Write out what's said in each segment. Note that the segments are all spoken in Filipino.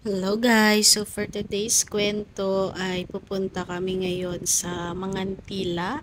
Hello guys! So for today's kwento ay pupunta kami ngayon sa Mangantila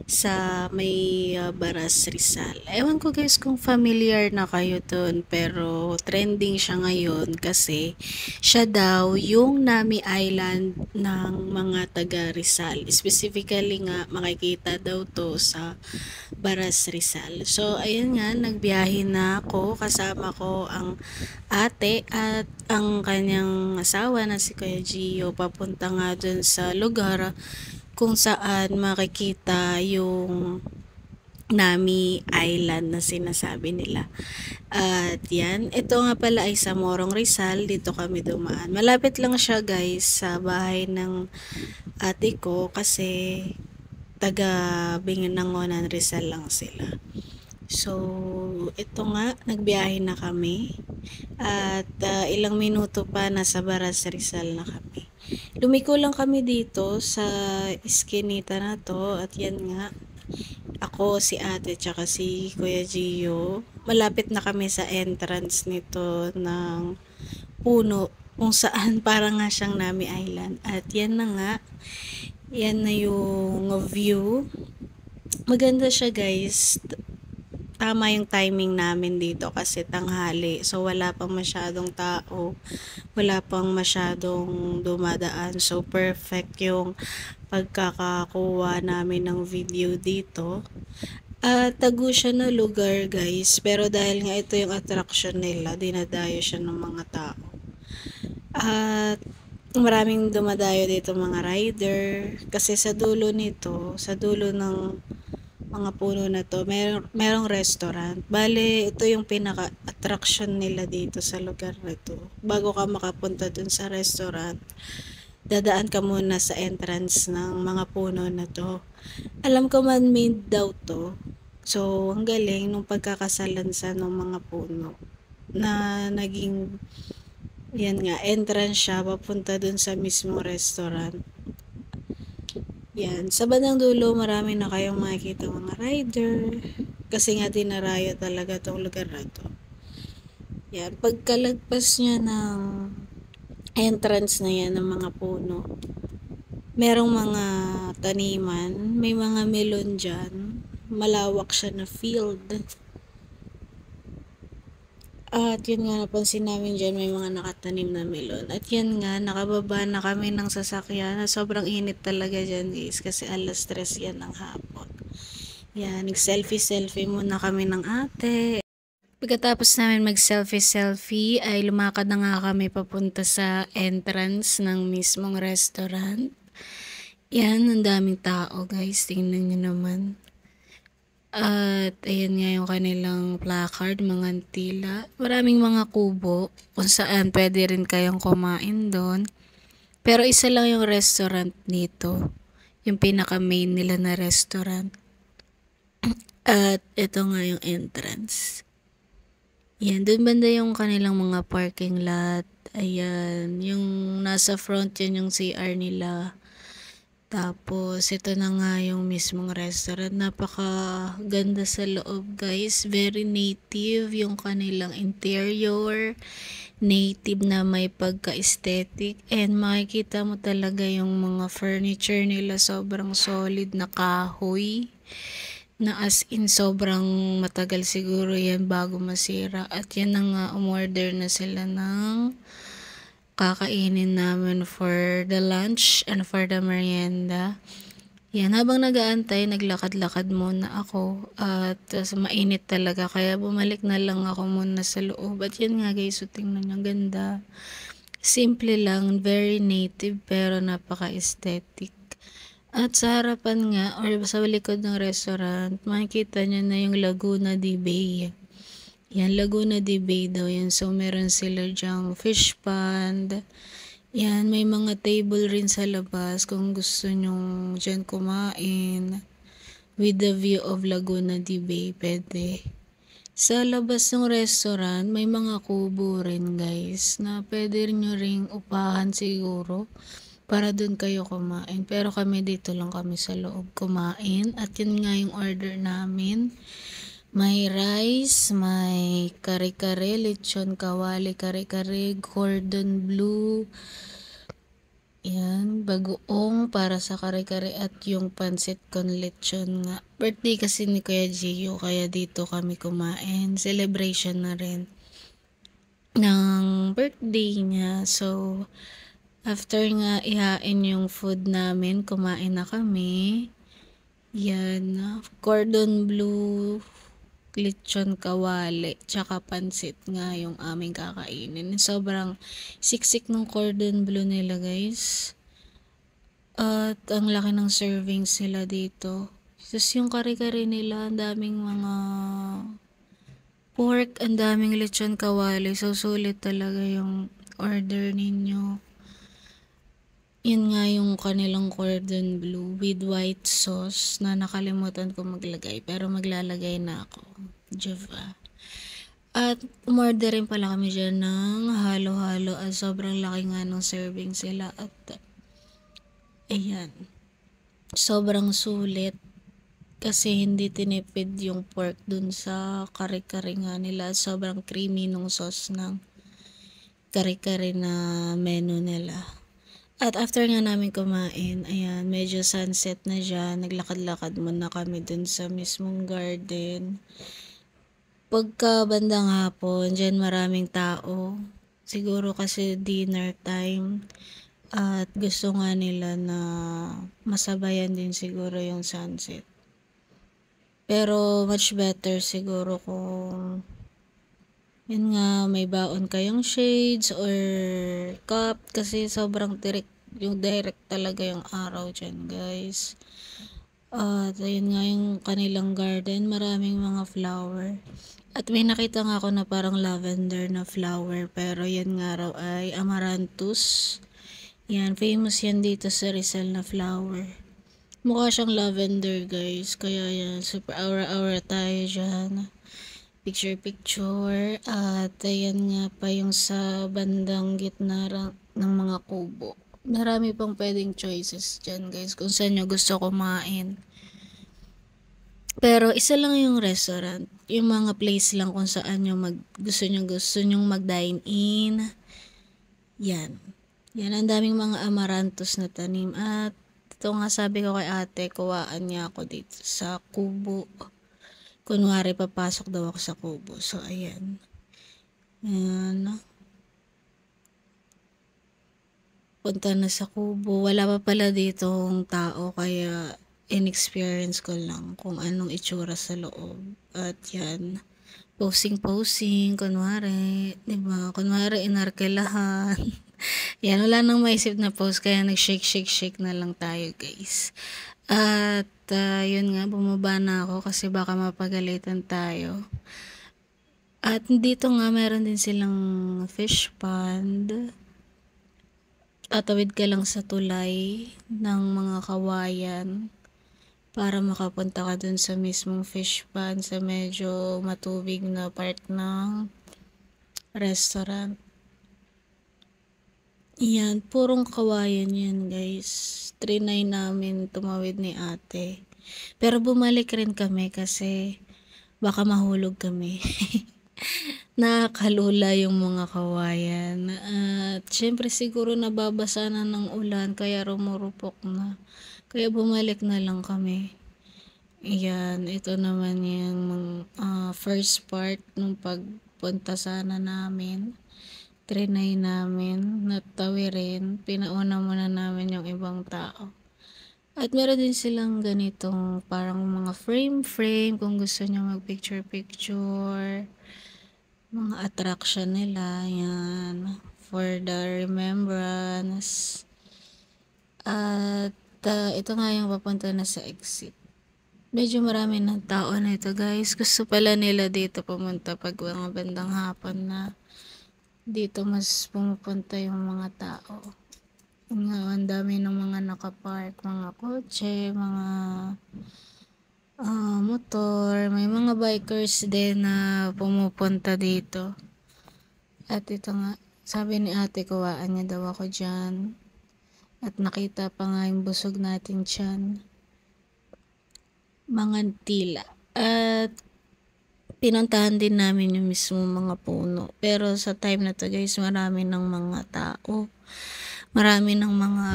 sa may Baras Rizal. Ewan ko guys kung familiar na kayo dun pero trending siya ngayon kasi siya daw yung Nami Island ng mga taga Rizal. Specifically nga makikita daw to sa Baras Rizal. So ayun nga, nagbiyahe na ako, kasama ko ang ate at ang kanyang asawa na si Kuya Gio papunta nga dun sa lugar kung saan makikita yung Nami Island na sinasabi nila. At yan, ito nga pala ay sa Morong Rizal, dito kami dumaan. Malapit lang siya guys sa bahay ng ate ko kasi taga Binangonan Rizal lang sila. So, ito nga, nagbiyahe na kami at ilang minuto pa nasa Baras Rizal na kami. Lumiko lang kami dito sa iskinita na to at yan nga, ako, si ate, tsaka si Kuya Gio. Malapit na kami sa entrance nito ng puno kung saan para nga siyang Nami Island. At yan na nga, yan na yung view. Maganda siya guys, tama yung timing namin dito kasi tanghali. So, wala pang masyadong tao. Wala pang masyadong dumadaan. So, perfect yung pagkakakuha namin ng video dito. Tago siya na lugar guys. Pero dahil nga ito yung attraction nila, dinadayo siya ng mga tao. At maraming dumadayo dito mga rider. Kasi sa dulo nito, sa dulo ng mga puno na to, merong restaurant. Bale, ito yung pinaka-attraction nila dito sa lugar na to. Bago ka makapunta dun sa restaurant, dadaan ka muna sa entrance ng mga puno na to. Alam ko man-made daw to. So, ang galing nung pagkakasalansa ng mga puno na naging yan nga, entrance siya papunta dun sa mismo restaurant. Yan. Sa bandang dulo, marami na kayong makikita mga rider. Kasi nga dinarayo talaga tong lugar na to. Yan. Pagkalagpas niya ng entrance na yan ng mga puno, merong mga taniman. May mga melon dyan. Malawak siya na field. At yun nga, napansin namin dyan, may mga nakatanim na melon. At yan nga, nakababa na kami ng sasakyan. Sobrang init talaga dyan guys, kasi alas 3 yan ng hapon. Yan, nag-selfie-selfie muna kami ng ate. Pagkatapos namin mag-selfie-selfie, ay lumakad na nga kami papunta sa entrance ng mismong restaurant. Yan, ang daming tao guys, tingnan nyo naman. At ayan nga yung kanilang placard, mga tila. Maraming mga kubo kung saan pwede rin kayong kumain doon. Pero isa lang yung restaurant dito. Yung pinaka main nila na restaurant. At ito nga yung entrance. Yan, doon banda yung kanilang mga parking lot. Ayan, yung nasa front yan yung CR nila. Tapos, ito na nga yung mismong restaurant. Napaka ganda sa loob, guys. Very native yung kanilang interior. Native na may pagka-aesthetic. And makikita mo talaga yung mga furniture nila. Sobrang solid na kahoy. Na as in, sobrang matagal siguro yan bago masira. At yan na nga, umorder na sila ng kakainin namin for the lunch and for the merienda. Yan, habang nag-aantay, naglakad-lakad muna ako at mainit talaga kaya bumalik na lang ako muna sa loob. At yan nga guys, so tingnan nyo, ganda. Simple lang, very native pero napaka-aesthetic. At sa harapan nga, or sa likod ng restaurant, makikita nyo na yung Laguna de Bay. Yan, Laguna de Bay daw yan. So, meron sila dyang fish pond. Yan, may mga table rin sa labas kung gusto nyong dyan kumain. With the view of Laguna de Bay, pwede. Sa labas ng restaurant, may mga kubo rin guys na pwede nyo ring upahan siguro para dun kayo kumain. Pero kami dito lang kami sa loob kumain. At yun nga yung order namin. May rice, may kare-kare, lechon kawali, kare-kare, cordon bleu, yan, bagoong para sa kare-kare at yung pansit con lechon nga. Birthday kasi ni Kuya Gio, kaya dito kami kumain. Celebration na rin ng birthday niya. So, after nga ihain yung food namin, kumain na kami. Yan, cordon bleu, lechon kawali, tsaka pansit nga yung aming kakainin. Sobrang siksik ng cordon bleu nila, guys. At ang laki ng servings nila dito. Tapos yung kare-kare nila, ang daming mga pork, ang daming lechon kawali. So, sulit talaga yung order ninyo. Yun nga yung kanilang cordon bleu with white sauce na nakalimutan ko maglagay. Pero maglalagay na ako. Java. At umorder rin pala kami dyan ng halo-halo at sobrang laki nga ng serving sila. At ayan, sobrang sulit kasi hindi tinipid yung pork dun sa kare-kare nga nila. Sobrang creamy nung sauce ng kare-kare na menu nila. At after nga namin kumain, ayan, medyo sunset na dyan. Naglakad-lakad muna kami dun sa mismong garden. Pagka bandang hapon, dyan maraming tao. Siguro kasi dinner time. At gusto nga nila na masabayan din siguro yung sunset. Pero much better siguro kung yun nga, may baon kayong shades or cup kasi sobrang direct talaga yung araw dyan, guys. At ayun nga yung kanilang garden, maraming mga flower. At may nakita nga ako na parang lavender na flower, pero yan nga raw ay amaranthus. Yan, famous yan dito sa Rizal na flower. Mukha siyang lavender, guys, kaya yan, super aura-aura tayo dyan. Picture at ayan nga pa yung sa bandang gitna ng mga kubo. Marami pang pwedeng choices dyan, guys, kung saan nyo gusto kumain. Pero isa lang yung restaurant, yung mga place lang kung saan nyo gusto nyo mag-dine in. Yan. Yan, ang daming mga amaranthus na tanim. At ito nga sabi ko kay ate, kuwaan niya ako dito sa kubo. Kunwari, papasok daw ako sa kubo. So, ayan. Ayan. Punta na sa kubo. Wala pa pala ditong tao, kaya in-experience ko lang kung anong itsura sa loob. At yan. Posing, kunwari. Diba? Kunwari, inarkelahan. Yan, wala nang maisip na pose, kaya nag-shake na lang tayo, guys. At yun nga, bumaba na ako kasi baka mapagalitan tayo. At dito nga, meron din silang fish pond. Tatawid ka lang sa tulay ng mga kawayan para makapunta ka dun sa mismong fish pond sa medyo matubig na part ng restaurant. Yan, purong kawayan yan, guys. Trinay namin tumawid ni ate. Pero bumalik rin kami kasi baka mahulog kami. Nakakalula yung mga kawayan. At syempre siguro nababasa na ng ulan kaya rumurupok na. Kaya bumalik na lang kami. Ayan, ito naman yung first part nung pagpunta sana namin. Trinay namin, natawirin, pinauna muna namin yung ibang tao. At meron din silang ganitong parang mga frame kung gusto nyo mag-picture. Mga attraction nila, yan, for the remembrance. At ito nga yung papunta na sa exit. Medyo marami ng tao na ito, guys. Gusto pala nila dito pumunta pag mga bandang hapon na dito mas pumupunta yung mga tao. Ang dami ng mga nakapark, mga kotse, mga motor, may mga bikers din na pumupunta dito. At ito nga, sabi ni ate, kuwaan niya daw ako dyan. At nakita pa nga yung busog natin dyan. Mga tila. At pinuntahan din namin yung mismong mga puno. Pero sa time na 'to guys, marami ng mga tao. Marami ng mga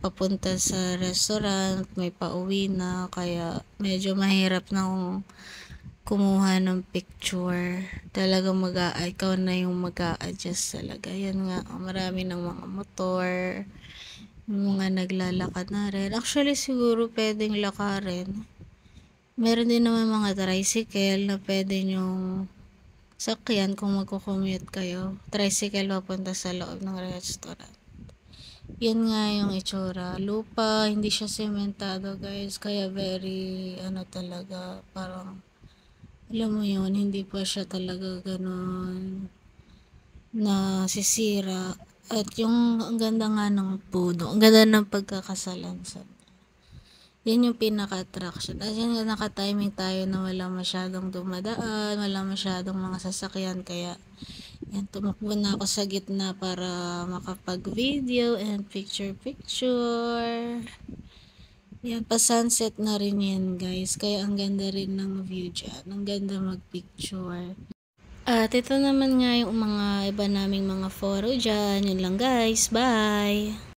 papunta sa restaurant, may pauwi na, kaya medyo mahirap ng kumuha ng picture. Talagang ikaw na yung mag-a-adjust talaga. Yan nga, marami ng mga motor, yung mga naglalakad na rin. Actually, siguro pwedeng lakarin. Meron din naman mga tricycle na pwede nyong sakyan kung magko-commute kayo. Tricycle papunta sa loob ng restaurant. Yan nga yung itsura. Lupa, hindi siya sementado guys. Kaya very, talaga, parang, alam mo yun, hindi pa siya talaga ganun nasisira. At yung, ang ganda nga ng puno. Ang ganda ng pagkakasalansan. Yan yung pinaka-attraction. At yan, naka-timing tayo na wala masyadong dumadaan, wala masyadong mga sasakyan. Kaya, yan, tumakbo na ako sa gitna para makapag-video and picture-picture. Yan, pa-sunset na rin yan, guys. Kaya, ang ganda rin ng view dyan. Ang ganda mag-picture. At ito naman nga yung mga iba naming mga photo dyan. Yun lang, guys. Bye!